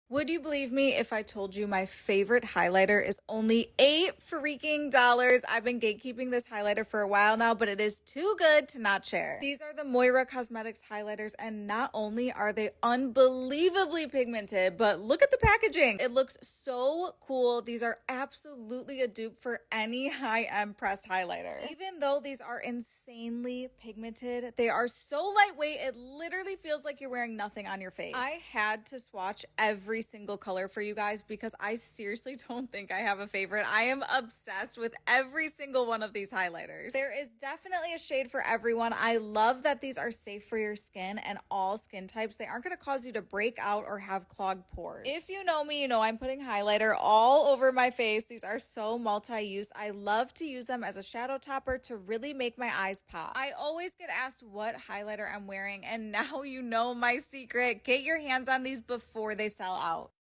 Would you believe me if I told you my favorite highlighter is only $8 freaking? I've been gatekeeping this highlighter for a while now, but it is too good to not share. These are the Moira Cosmetics highlighters, and not only are they unbelievably pigmented, but look at the packaging. It looks so cool. These are absolutely a dupe for any high-end pressed highlighter. Even though these are insanely pigmented, they are so lightweight, it literally feels like you're wearing nothing on your face. I had to swatch every single color for you guys because I seriously don't think I have a favorite. I am obsessed with every single one of these highlighters. There is definitely a shade for everyone. I love that these are safe for your skin and all skin types. They aren't going to cause you to break out or have clogged pores. If you know me, you know I'm putting highlighter all over my face. These are so multi-use. I love to use them as a shadow topper to really make my eyes pop. I always get asked what highlighter I'm wearing, and now you know my secret. Get your hands on these before they sell out.